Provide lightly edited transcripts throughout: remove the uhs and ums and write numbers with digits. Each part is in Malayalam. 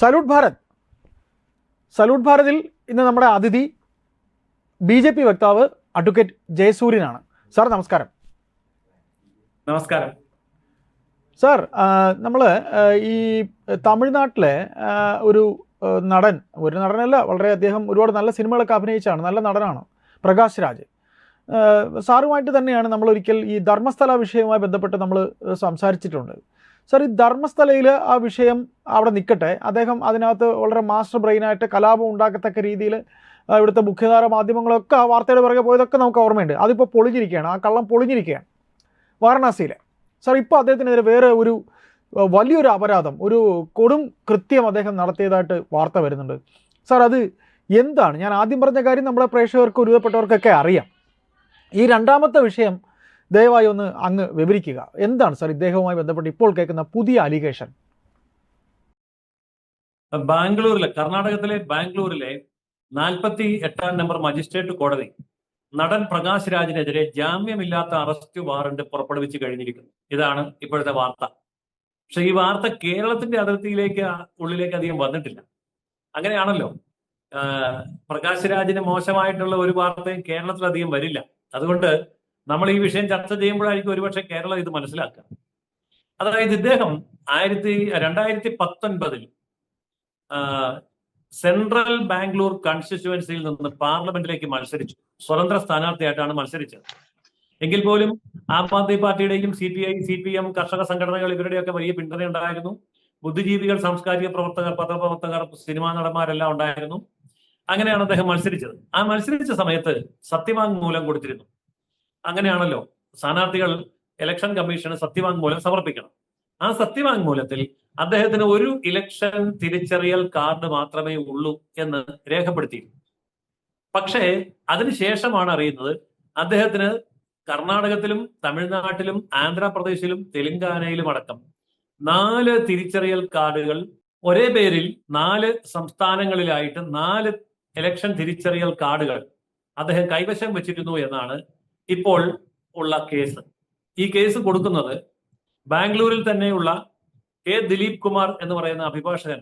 സല്യൂട്ട് ഭാരത്. സല്യൂട്ട് ഭാരതിൽ ഇന്ന് നമ്മുടെ അതിഥി BJP വക്താവ് അഡ്വക്കേറ്റ് ജയസൂര്യനാണ്. സാർ നമസ്കാരം. നമസ്കാരം സാർ, നമ്മൾ ഈ തമിഴ്നാട്ടിലെ ഒരു നടനല്ല, വളരെ അദ്ദേഹം ഒരുപാട് നല്ല സിനിമകളൊക്കെ അഭിനയിച്ചാണ്, നല്ല നടനാണ്, പ്രകാശ് രാജ്. സാറുമായിട്ട് തന്നെയാണ് നമ്മൾ ഒരിക്കൽ ഈ ധർമ്മസ്ഥല വിഷയവുമായി ബന്ധപ്പെട്ട് നമ്മൾ സംസാരിച്ചിട്ടുണ്ട്. സാർ, ഈ ധർമ്മസ്ഥലയിൽ ആ വിഷയം അവിടെ നിൽക്കട്ടെ, അദ്ദേഹം അതിനകത്ത് വളരെ മാസ്റ്റർ ബ്രെയിനായിട്ട് കലാപം ഉണ്ടാക്കത്തക്ക രീതിയിൽ ഇവിടുത്തെ മുഖ്യധാര മാധ്യമങ്ങളൊക്കെ ആ വാർത്തയുടെ പുറകെ പോയതൊക്കെ നമുക്ക് ഓർമ്മയുണ്ട്. അതിപ്പോൾ പൊളിഞ്ഞിരിക്കുകയാണ്, ആ കള്ളം പൊളിഞ്ഞിരിക്കുകയാണ് വാരണാസിയിലെ. സാർ, ഇപ്പോൾ അദ്ദേഹത്തിനെതിരെ വേറെ ഒരു വലിയൊരു അപരാധം, ഒരു കൊടും കൃത്യം അദ്ദേഹം നടത്തിയതായിട്ട് വാർത്ത വരുന്നുണ്ട്. സാർ, അത് എന്താണ്? ഞാൻ ആദ്യം പറഞ്ഞ കാര്യം നമ്മുടെ പ്രേക്ഷകർക്ക് ഒരുവിധപ്പെട്ടവർക്കൊക്കെ അറിയാം. ഈ രണ്ടാമത്തെ വിഷയം ദയവായി ഒന്ന് അങ്ങ് വിവരിക്കുക. എന്താണ് സാർ ഇദ്ദേഹവുമായി ബന്ധപ്പെട്ട് ഇപ്പോൾ കേൾക്കുന്ന പുതിയ അലിഗേഷൻ? ബാംഗ്ലൂരിലെ, കർണാടകത്തിലെ ബാംഗ്ലൂരിലെ 48-ാം നമ്പർ മജിസ്ട്രേറ്റ് കോടതി നടൻ പ്രകാശ് രാജിനെതിരെ ജാമ്യമില്ലാത്ത അറസ്റ്റ് വാറണ്ട് പുറപ്പെടുവിച്ച് കഴിഞ്ഞിരിക്കുന്നു. ഇതാണ് ഇപ്പോഴത്തെ വാർത്ത. പക്ഷെ ഈ വാർത്ത കേരളത്തിന്റെ അതിർത്തിയിലേക്ക് ഉള്ളിലേക്ക് അധികം വന്നിട്ടില്ല. അങ്ങനെയാണല്ലോ, പ്രകാശ് രാജിന് മോശമായിട്ടുള്ള ഒരു വാർത്തയും കേരളത്തിൽ അധികം വരില്ല. അതുകൊണ്ട് നമ്മൾ ഈ വിഷയം ചർച്ച ചെയ്യുമ്പോഴായിരിക്കും ഒരുപക്ഷെ കേരളം ഇത് മനസ്സിലാക്കുക. അതായത് ഇദ്ദേഹം 2019 സെൻട്രൽ ബാംഗ്ലൂർ കോൺസ്റ്റിറ്റ്യുവൻസിയിൽ നിന്ന് പാർലമെന്റിലേക്ക് മത്സരിച്ചു. സ്വതന്ത്ര സ്ഥാനാർത്ഥിയായിട്ടാണ് മത്സരിച്ചത്. എങ്കിൽ പോലും ആം ആദ്മി പാർട്ടിയുടെയും CPI, CPM, കർഷക സംഘടനകൾ ഇവരുടെയൊക്കെ വലിയ പിന്തുണ ഉണ്ടായിരുന്നു. ബുദ്ധിജീവികൾ, സാംസ്കാരിക പ്രവർത്തകർ, പത്രപ്രവർത്തകർ, സിനിമാ നടന്മാരെല്ലാം ഉണ്ടായിരുന്നു. അങ്ങനെയാണ് അദ്ദേഹം മത്സരിച്ചത്. ആ മത്സരിച്ച സമയത്ത് സത്യവാങ്മൂലം കൊടുത്തിരുന്നു. അങ്ങനെയാണല്ലോ, സ്ഥാനാർത്ഥികൾ ഇലക്ഷൻ കമ്മീഷന് സത്യവാങ്മൂലം സമർപ്പിക്കണം. ആ സത്യവാങ്മൂലത്തിൽ അദ്ദേഹത്തിന് ഒരു ഇലക്ഷൻ തിരിച്ചറിയൽ കാർഡ് മാത്രമേ ഉള്ളൂ എന്ന് രേഖപ്പെടുത്തി. പക്ഷേ അതിനുശേഷമാണ് അറിയുന്നത് അദ്ദേഹത്തിന് കർണാടകത്തിലും തമിഴ്നാട്ടിലും ആന്ധ്രാപ്രദേശിലും തെലങ്കാനയിലും അടക്കം 4 തിരിച്ചറിയൽ കാർഡുകൾ, ഒരേ പേരിൽ 4 സംസ്ഥാനങ്ങളിലായിട്ട് 4 ഇലക്ഷൻ തിരിച്ചറിയൽ കാർഡുകൾ അദ്ദേഹം കൈവശം വെച്ചിരുന്നു എന്നാണ് ഇപ്പോൾ ഉള്ള കേസ്. ഈ കേസ് കൊടുക്കുന്നത് ബാംഗ്ലൂരിൽ തന്നെയുള്ള K. ദിലീപ് കുമാർ എന്ന് പറയുന്ന അഭിഭാഷകൻ.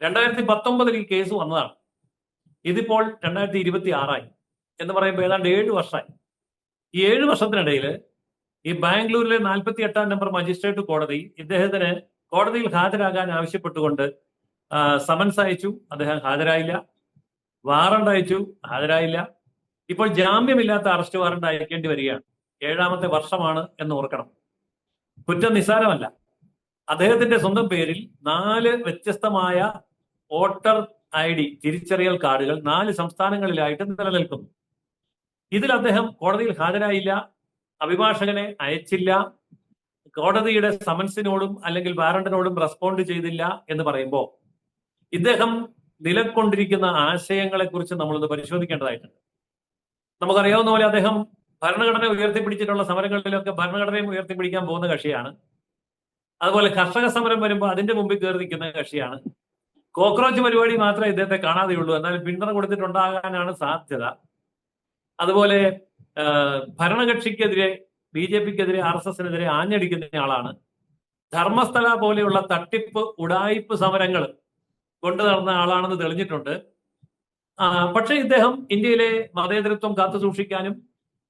2019 ഈ കേസ് വന്നതാണ്. ഇതിപ്പോൾ 2026 എന്ന് പറയുമ്പോൾ ഏതാണ്ട് 7 വർഷമായി. ഈ 7 വർഷത്തിനിടയിൽ ഈ ബാംഗ്ലൂരിലെ 48-ാം നമ്പർ മജിസ്ട്രേറ്റ് കോടതി ഇദ്ദേഹത്തിന് കോടതിയിൽ ഹാജരാകാൻ ആവശ്യപ്പെട്ടുകൊണ്ട് സമൻസ് അയച്ചു. അദ്ദേഹം ഹാജരായില്ല. വാറണ്ട് അയച്ചു, ഹാജരായില്ല. ഇപ്പോൾ ജാമ്യമില്ലാത്ത അറസ്റ്റ് വാറണ്ട് അയക്കേണ്ടി വരികയാണ്. 7ാമത്തെ വർഷമാണ് എന്ന് ഓർക്കണം. കുറ്റം നിസ്സാരമല്ല. അദ്ദേഹത്തിന്റെ സ്വന്തം പേരിൽ 4 വ്യത്യസ്തമായ വോട്ടർ ID തിരിച്ചറിയൽ കാർഡുകൾ 4 സംസ്ഥാനങ്ങളിലായിട്ട് നിലനിൽക്കുന്നു. ഇതിൽ അദ്ദേഹം കോടതിയിൽ ഹാജരായില്ല, അഭിഭാഷകനെ അയച്ചില്ല, കോടതിയുടെ സമൻസിനോടും അല്ലെങ്കിൽ വാറണ്ടിനോടും റെസ്പോണ്ട് ചെയ്തില്ല എന്ന് പറയുമ്പോൾ ഇദ്ദേഹം നിലകൊണ്ടിരിക്കുന്ന ആശയങ്ങളെ കുറിച്ച് നമ്മളൊന്ന് പരിശോധിക്കേണ്ടതായിട്ടുണ്ട്. നമുക്കറിയാവുന്ന പോലെ അദ്ദേഹം ഭരണഘടന ഉയർത്തിപ്പിടിച്ചിട്ടുള്ള സമരങ്ങളിലൊക്കെ ഭരണഘടനയും ഉയർത്തിപ്പിടിക്കാൻ പോകുന്ന കക്ഷിയാണ്. അതുപോലെ കർഷക സമരം വരുമ്പോൾ അതിന്റെ മുമ്പിൽ കയറി നിൽക്കുന്ന കക്ഷിയാണ്. കോക്രോച്ച് പരിപാടി മാത്രമേ ഇദ്ദേഹത്തെ കാണാതെയുള്ളൂ, എന്നാൽ പിന്തുണ കൊടുത്തിട്ടുണ്ടാകാനാണ് സാധ്യത. അതുപോലെ ഭരണകക്ഷിക്കെതിരെ, BJPക്കെതിരെ, RSSനെതിരെ ആഞ്ഞടിക്കുന്ന ആളാണ്. ധർമ്മസ്ഥല പോലെയുള്ള തട്ടിപ്പ്, ഉഡായിപ്പ് സമരങ്ങൾ കൊണ്ടു നടന്ന ആളാണെന്ന് തെളിഞ്ഞിട്ടുണ്ട്. പക്ഷേ ഇദ്ദേഹം ഇന്ത്യയിലെ മതേതരത്വം കാത്തു സൂക്ഷിക്കാനും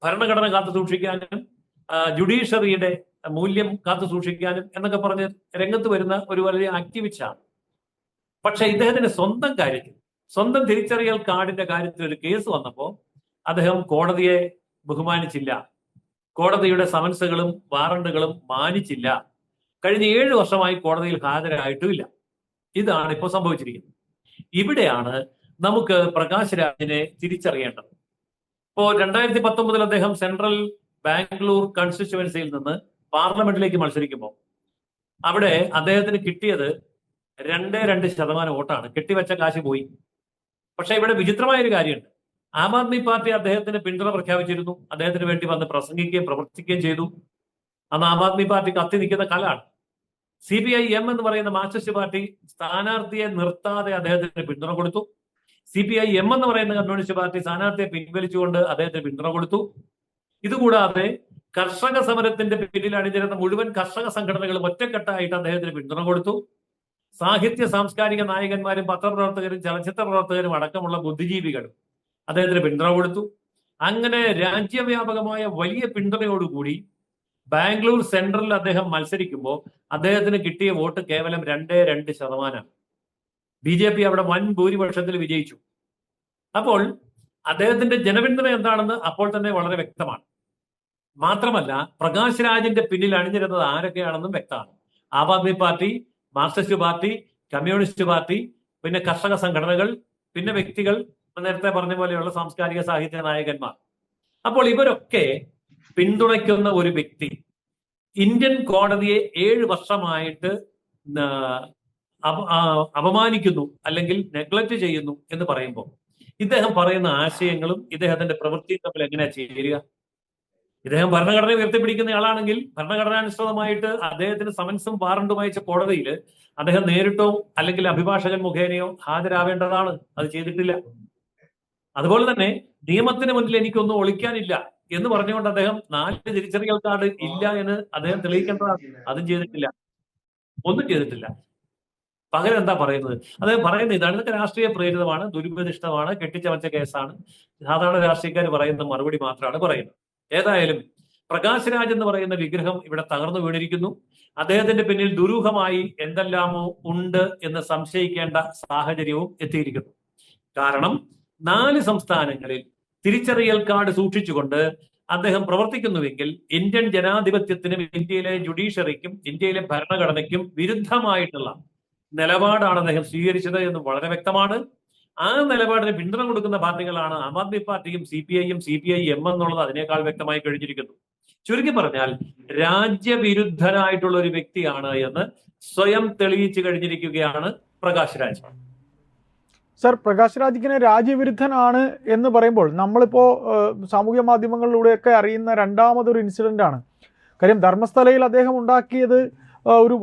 ഭരണഘടന കാത്തു സൂക്ഷിക്കാനും ജുഡീഷ്യറിയുടെ മൂല്യം കാത്തു സൂക്ഷിക്കാനും എന്നൊക്കെ പറഞ്ഞ് രംഗത്ത് വരുന്ന ഒരു വലിയ ആക്ടിവിസ്റ്റാണ്. പക്ഷെ ഇദ്ദേഹത്തിന്റെ സ്വന്തം കാര്യത്തിൽ, സ്വന്തം തിരിച്ചറിയൽ കാർഡിന്റെ കാര്യത്തിൽ ഒരു കേസ് വന്നപ്പോൾ അദ്ദേഹം കോടതിയെ ബഹുമാനിച്ചില്ല, കോടതിയുടെ സമൻസുകളും വാറണ്ടുകളും മാനിച്ചില്ല. കഴിഞ്ഞ 7 വർഷമായി കോടതിയിൽ ഹാജരായിട്ടുമില്ല. ഇതാണ് ഇപ്പോൾ സംഭവിച്ചിരിക്കുന്നത്. ഇവിടെയാണ് നമുക്ക് പ്രകാശ് രാജിനെ തിരിച്ചറിയേണ്ടത്. ഇപ്പോ 2019 അദ്ദേഹം സെൻട്രൽ ബാംഗ്ലൂർ കോൺസ്റ്റിറ്റ്യുവൻസിയിൽ നിന്ന് പാർലമെന്റിലേക്ക് മത്സരിക്കുമ്പോൾ അവിടെ അദ്ദേഹത്തിന് കിട്ടിയത് 2% വോട്ടാണ്. കെട്ടിവെച്ച കാശ് പോയി. പക്ഷെ ഇവിടെ വിചിത്രമായ ഒരു കാര്യമുണ്ട്. ആം ആദ്മി പാർട്ടി അദ്ദേഹത്തിന് പിന്തുണ പ്രഖ്യാപിച്ചിരുന്നു, അദ്ദേഹത്തിന് വേണ്ടി വന്ന് പ്രസംഗിക്കുകയും പ്രവർത്തിക്കുകയും ചെയ്തു. അന്ന് ആം ആദ്മി പാർട്ടി കത്തി നിൽക്കുന്ന കാലാണ്. CPI-M എന്ന് പറയുന്ന മാർക്സിസ്റ്റ് പാർട്ടി സ്ഥാനാർത്ഥിയെ നിർത്താതെ അദ്ദേഹത്തിന് പിന്തുണ കൊടുത്തു. CPI-M എന്ന് പറയുന്ന കമ്മ്യൂണിസ്റ്റ് പാർട്ടി സ്ഥാനാർത്ഥിയെ പിൻവലിച്ചുകൊണ്ട് അദ്ദേഹത്തിന് പിന്തുണ കൊടുത്തു. ഇതുകൂടാതെ കർഷക സമരത്തിന്റെ പിന്നിൽ അണിനിരുന്ന മുഴുവൻ കർഷക സംഘടനകളും ഒറ്റക്കെട്ടായിട്ട് അദ്ദേഹത്തിന് പിന്തുണ കൊടുത്തു. സാഹിത്യ സാംസ്കാരിക നായകന്മാരും പത്രപ്രവർത്തകരും ചലച്ചിത്ര പ്രവർത്തകരും അടക്കമുള്ള ബുദ്ധിജീവികളും അദ്ദേഹത്തിന് പിന്തുണ കൊടുത്തു. അങ്ങനെ രാജ്യവ്യാപകമായ വലിയ പിന്തുണയോടുകൂടി ബാംഗ്ലൂർ സെൻട്രലിൽ അദ്ദേഹം മത്സരിക്കുമ്പോൾ അദ്ദേഹത്തിന് കിട്ടിയ വോട്ട് കേവലം 2% BJP അവിടെ വൻ ഭൂരിപക്ഷത്തിൽ വിജയിച്ചു. അപ്പോൾ അദ്ദേഹത്തിന്റെ ജനപിന്തുണ എന്താണെന്ന് അപ്പോൾ തന്നെ വളരെ വ്യക്തമാണ്. മാത്രമല്ല പ്രകാശ് രാജിന്റെ പിന്നിൽ അണിഞ്ഞിരുന്നത് ആരൊക്കെയാണെന്നും വ്യക്തമാണ്. Aam Aadmi party, Marxist party, communist party, പിന്നെ കർഷക സംഘടനകൾ, പിന്നെ വ്യക്തികൾ, നേരത്തെ പറഞ്ഞ പോലെയുള്ള സാംസ്കാരിക സാഹിത്യ നായകന്മാർ. അപ്പോൾ ഇവരൊക്കെ പിന്തുണയ്ക്കുന്ന ഒരു വ്യക്തി ഇന്ത്യൻ കോടതിയെ 7 വർഷമായിട്ട് അപമാനിക്കുന്നു അല്ലെങ്കിൽ നെഗ്ലക്ട് ചെയ്യുന്നു എന്ന് പറയുമ്പോൾ ഇദ്ദേഹം പറയുന്ന ആശയങ്ങളും ഇദ്ദേഹത്തിന്റെ പ്രവൃത്തിയും തമ്മിൽ എങ്ങനെയാ ചേരുക? ഇദ്ദേഹം ഭരണഘടന ഉയർത്തിപ്പിടിക്കുന്ന ആളാണെങ്കിൽ ഭരണഘടനാനുസൃതമായിട്ട് അദ്ദേഹത്തിന് സമൻസും വാറണ്ടും അയച്ച കോടതിയിൽ അദ്ദേഹം നേരിട്ടോ അല്ലെങ്കിൽ അഭിഭാഷകൻ മുഖേനയോ ഹാജരാവേണ്ടതാണ്. അത് ചെയ്തിട്ടില്ല. അതുപോലെ തന്നെ നിയമത്തിന് മുന്നിൽ എനിക്കൊന്നും ഒളിക്കാനില്ല എന്ന് പറഞ്ഞുകൊണ്ട് അദ്ദേഹം 4 തിരിച്ചറിയൽ കാർഡ് ഇല്ല എന്ന് അദ്ദേഹം തെളിയിക്കേണ്ടതാണ്. അതും ചെയ്തിട്ടില്ല, ഒന്നും ചെയ്തിട്ടില്ല. പകരം എന്താ പറയുന്നത്? അദ്ദേഹം പറയുന്നത് ഇതാണ്, ഇതൊക്കെ രാഷ്ട്രീയ പ്രേരിതമാണ്, ദുരുപദിഷ്ടമാണ്, കെട്ടിച്ചമച്ച കേസാണ്. സാധാരണ രാഷ്ട്രീയക്കാർ പറയുന്ന മറുപടി മാത്രമാണ് പറയുന്നത്. ഏതായാലും പ്രകാശ് രാജ് എന്ന് പറയുന്ന വിഗ്രഹം ഇവിടെ തകർന്നു വീണിരിക്കുന്നു. അദ്ദേഹത്തിന്റെ പിന്നിൽ ദുരൂഹമായി എന്തെല്ലാമോ ഉണ്ട് എന്ന് സംശയിക്കേണ്ട സാഹചര്യവും എത്തിയിരിക്കുന്നു. കാരണം 4 സംസ്ഥാനങ്ങളിൽ തിരിച്ചറിയൽ കാർഡ് സൂക്ഷിച്ചുകൊണ്ട് അദ്ദേഹം പ്രവർത്തിക്കുന്നുവെങ്കിൽ ഇന്ത്യൻ ജനാധിപത്യത്തിനും ഇന്ത്യയിലെ ജുഡീഷ്യറിക്കും ഇന്ത്യയിലെ ഭരണഘടനയ്ക്കും വിരുദ്ധമായിട്ടുള്ള നിലപാടാണ് അദ്ദേഹം സ്വീകരിച്ചത് എന്ന് വളരെ വ്യക്തമാണ്. ആ നിലപാടിന് പിന്തുണ കൊടുക്കുന്ന പാർട്ടികളാണ് ആം ആദ്മി പാർട്ടിയും CPIയും CPIM എന്നുള്ളത് അതിനേക്കാൾ വ്യക്തമായി കഴിഞ്ഞിരിക്കുന്നു. ചുരുക്കി പറഞ്ഞാൽ രാജ്യവിരുദ്ധനായിട്ടുള്ള ഒരു വ്യക്തിയാണ് എന്ന് സ്വയം തെളിയിച്ചു കഴിഞ്ഞിരിക്കുകയാണ് പ്രകാശ് രാജ്. സർ, പ്രകാശ് രാജിനെ രാജ്യവിരുദ്ധനാണ് എന്ന് പറയുമ്പോൾ നമ്മളിപ്പോൾ സാമൂഹ്യ മാധ്യമങ്ങളിലൂടെയൊക്കെ അറിയുന്ന രണ്ടാമതൊരു ഇൻസിഡൻ്റ് ആണ്. കാര്യം ധർമ്മസ്ഥലയിൽ അദ്ദേഹം ഉണ്ടാക്കിയത് ഒരു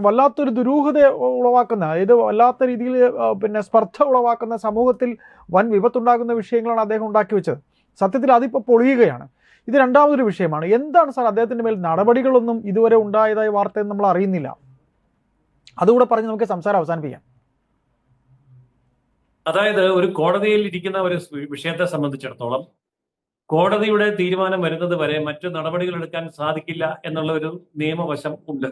വല്ലാത്തൊരു ദുരൂഹത ഉളവാക്കുന്ന, അതായത് വല്ലാത്ത രീതിയിൽ പിന്നെ സ്പർദ്ധ ഉളവാക്കുന്ന, സമൂഹത്തിൽ വൻ വിപത്തുണ്ടാകുന്ന വിഷയങ്ങളാണ് അദ്ദേഹം ഉണ്ടാക്കി വെച്ചത്. സത്യത്തിൽ അതിപ്പോൾ പൊളിയുകയാണ്. ഇത് രണ്ടാമതൊരു വിഷയമാണ്. എന്താണ് സാർ അദ്ദേഹത്തിൻ്റെ മേൽ നടപടികളൊന്നും ഇതുവരെ ഉണ്ടായതായി വാർത്തയും നമ്മൾ അറിയുന്നില്ല. അതുകൂടെ പറഞ്ഞ് നമുക്ക് സംസാരം അവസാനിപ്പിക്കാം. അതായത് ഒരു കോടതിയിൽ ഇരിക്കുന്ന ഒരു വിഷയത്തെ സംബന്ധിച്ചിടത്തോളം കോടതിയുടെ തീരുമാനം വരുന്നത് വരെ മറ്റു നടപടികൾ എടുക്കാൻ സാധിക്കില്ല എന്നുള്ള ഒരു നിയമവശം ഉണ്ട്.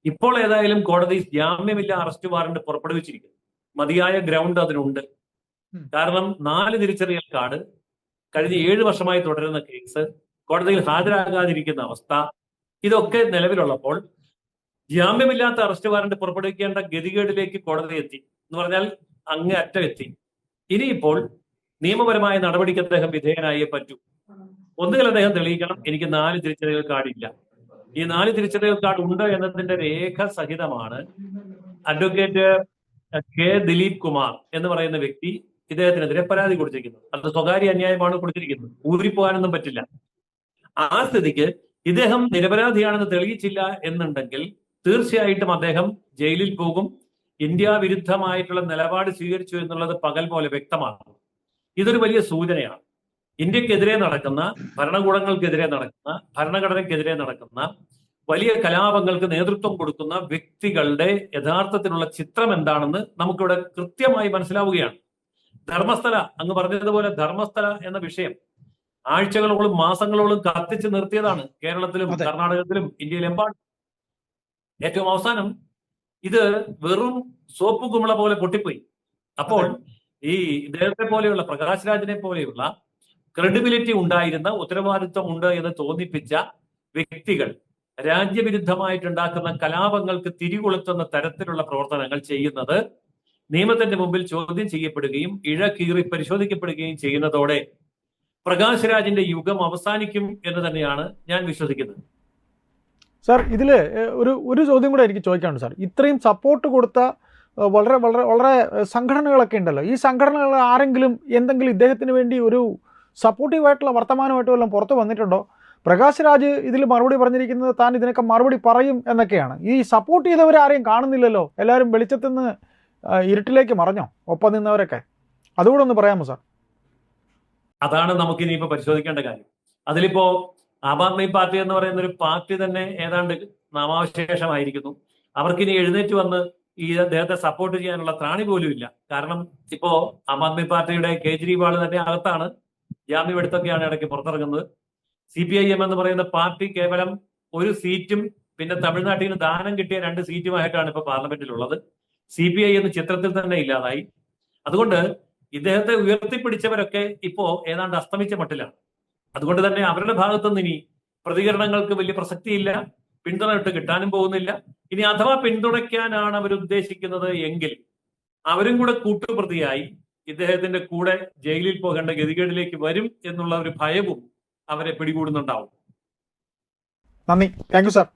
ഇപ്പോൾ ഏതായാലും കോടതി ജാമ്യമില്ല അറസ്റ്റ് വാറണ്ട് പുറപ്പെടുവിച്ചിരിക്കുന്നു. മതിയായ ഗ്രൗണ്ട് അതിനുണ്ട്. കാരണം 4 തിരിച്ചറിയൽ കാർഡ്, കഴിഞ്ഞ 7 വർഷമായി തുടരുന്ന കേസ്, കോടതിയിൽ ഹാജരാകാതിരിക്കുന്ന അവസ്ഥ, ഇതൊക്കെ നിലവിലുള്ളപ്പോൾ ജാമ്യമില്ലാത്ത അറസ്റ്റ് വാറണ്ട് പുറപ്പെടുവിക്കേണ്ട ഗതികേടിലേക്ക് കോടതി എത്തി എന്ന് പറഞ്ഞാൽ അങ്ങേ അറ്റം എത്തി. ഇനിയിപ്പോൾ നിയമപരമായ നടപടിക്ക് അദ്ദേഹം വിധേയനായേ പറ്റൂ. ഒന്നുകിൽ അദ്ദേഹം തെളിയിക്കണം എനിക്ക് 4 തിരിച്ചറിയൽ കാർഡില്ല. ഈ 4 തിരിച്ചറിയൽ കാർഡ് ഉണ്ട് എന്നതിന്റെ രേഖ സഹിതമാണ് അഡ്വക്കേറ്റ് കെ ദിലീപ് കുമാർ എന്ന് പറയുന്ന വ്യക്തി ഇദ്ദേഹത്തിനെതിരെ പരാതി കൊടുത്തിരിക്കുന്നത്. അത് സ്വകാര്യ അന്യായമാണ് കൊടുത്തിരിക്കുന്നത്, ഊരിപ്പോകാനൊന്നും പറ്റില്ല. ആ സ്ഥിതിക്ക് ഇദ്ദേഹം നിരപരാധിയാണെന്ന് തെളിയിച്ചില്ല എന്നുണ്ടെങ്കിൽ തീർച്ചയായിട്ടും അദ്ദേഹം ജയിലിൽ പോകും. ഇന്ത്യ വിരുദ്ധമായിട്ടുള്ള നിലപാട് സ്വീകരിച്ചു എന്നുള്ളത് പകൽ പോലെ വ്യക്തമാണ്. ഇതൊരു വലിയ സൂചനയാണ്. ഇന്ത്യക്കെതിരെ നടക്കുന്ന, ഭരണകൂടങ്ങൾക്കെതിരെ നടക്കുന്ന, ഭരണഘടനയ്ക്കെതിരെ നടക്കുന്ന വലിയ കലാപങ്ങൾക്ക് നേതൃത്വം കൊടുക്കുന്ന വ്യക്തികളുടെ യഥാർത്ഥത്തിലുള്ള ചിത്രം എന്താണെന്ന് നമുക്കിവിടെ കൃത്യമായി മനസ്സിലാവുകയാണ്. ധർമ്മസ്ഥല, അങ്ങ് പറഞ്ഞതുപോലെ ധർമ്മസ്ഥല എന്ന വിഷയം ആഴ്ചകളോളം മാസങ്ങളോളം കത്തിച്ച് നിർത്തിയതാണ് കേരളത്തിലും കർണാടകത്തിലും ഇന്ത്യയിലെമ്പാടും. ഏറ്റവും അവസാനം ഇത് വെറും സോപ്പ് കുമിള പോലെ പൊട്ടിപ്പോയി. അപ്പോൾ ഈ ഇദ്ദേഹത്തെ പോലെയുള്ള, പ്രകാശ് രാജിനെ പോലെയുള്ള ക്രെഡിബിലിറ്റി ഉണ്ടായിരുന്ന, ഉത്തരവാദിത്വം ഉണ്ട് എന്ന് തോന്നിപ്പിച്ച വ്യക്തികൾ രാജ്യവിരുദ്ധമായിട്ടുണ്ടാക്കുന്ന കലാപങ്ങൾക്ക് തിരികൊളുത്തുന്ന തരത്തിലുള്ള പ്രവർത്തനങ്ങൾ ചെയ്യുന്നത് നിയമത്തിന്റെ മുമ്പിൽ ചോദ്യം ചെയ്യപ്പെടുകയും ഇഴകീറി പരിശോധിക്കപ്പെടുകയും ചെയ്യുന്നതോടെ പ്രകാശ് രാജിന്റെ യുഗം അവസാനിക്കും എന്ന് തന്നെയാണ് ഞാൻ വിശ്വസിക്കുന്നത്. സാർ, ഇതിൽ ഒരു ചോദ്യം കൂടെ എനിക്ക് ചോദിക്കാനുണ്ട് സാർ. ഇത്രയും സപ്പോർട്ട് കൊടുത്ത വളരെ വളരെ വളരെ സംഘടനകളൊക്കെ ഉണ്ടല്ലോ. ഈ സംഘടനകൾ ആരെങ്കിലും എന്തെങ്കിലും ഇദ്ദേഹത്തിന് വേണ്ടി ഒരു സപ്പോർട്ടീവായിട്ടുള്ള വർത്തമാനമായിട്ട് വല്ലതും പുറത്ത് വന്നിട്ടുണ്ടോ? പ്രകാശ് രാജ് ഇതിൽ മറുപടി പറഞ്ഞിരിക്കുന്നത് താൻ ഇതിനൊക്കെ മറുപടി പറയും എന്നൊക്കെയാണ്. ഈ സപ്പോർട്ട് ചെയ്തവരാരെയും കാണുന്നില്ലല്ലോ. എല്ലാവരും വെളിച്ചത്തിൽ നിന്ന് ഇരുട്ടിലേക്ക് മറഞ്ഞോ ഒപ്പം നിന്നവരൊക്കെ? അതുകൂടെ ഒന്ന് പറയാമോ സാർ? അതാണ് നമുക്കിനിയിപ്പോൾ പരിശോധിക്കേണ്ട കാര്യം. അതിലിപ്പോ ആം ആദ്മി പാർട്ടി എന്ന് പറയുന്ന ഒരു പാർട്ടി തന്നെ ഏതാണ്ട് നാമാവശേഷമായിരിക്കുന്നു. അവർക്കിനി എഴുന്നേറ്റ് വന്ന് ഈ അദ്ദേഹത്തെ സപ്പോർട്ട് ചെയ്യാനുള്ള ത്രാണി പോലും ഇല്ല. കാരണം ഇപ്പോ ആം ആദ്മി പാർട്ടിയുടെ കേജ്രിവാൾ തന്നെ അകത്താണ്, ജാമ്യം എടുത്തൊക്കെയാണ് ഇടയ്ക്ക് പുറത്തിറങ്ങുന്നത്. CPIM എന്ന് പറയുന്ന പാർട്ടി കേവലം ഒരു സീറ്റും പിന്നെ തമിഴ്നാട്ടിൽ നിന്ന് ദാനം കിട്ടിയ 2 സീറ്റുമായിട്ടാണ് ഇപ്പൊ പാർലമെന്റിലുള്ളത്. CPI എന്ന ചിത്രത്തിൽ തന്നെ ഇല്ലാതായി. അതുകൊണ്ട് ഇദ്ദേഹത്തെ ഉയർത്തിപ്പിടിച്ചവരൊക്കെ ഇപ്പോ ഏതാണ്ട് അസ്തമിച്ച മട്ടിലാണ്. അതുകൊണ്ട് തന്നെ അവരുടെ ഭാഗത്തുനിന്ന് ഇനി പ്രതികരണങ്ങൾക്ക് വലിയ പ്രസക്തിയില്ല, പിന്തുണ ഇട്ട് കിട്ടാനും പോകുന്നില്ല. ഇനി അഥവാ പിന്തുണയ്ക്കാനാണ് അവർ ഉദ്ദേശിക്കുന്നത് എങ്കിൽ അവരും കൂടെ കൂട്ടുപ്രതിയായി ഇദ്ദേഹത്തിന്റെ കൂടെ ജയിലിൽ പോകേണ്ട ഗതികേടിലേക്ക് വരും എന്നുള്ള ഒരു ഭയവും അവരെ പിടികൂടുന്നുണ്ടാവും. നന്ദി. Thank you sir.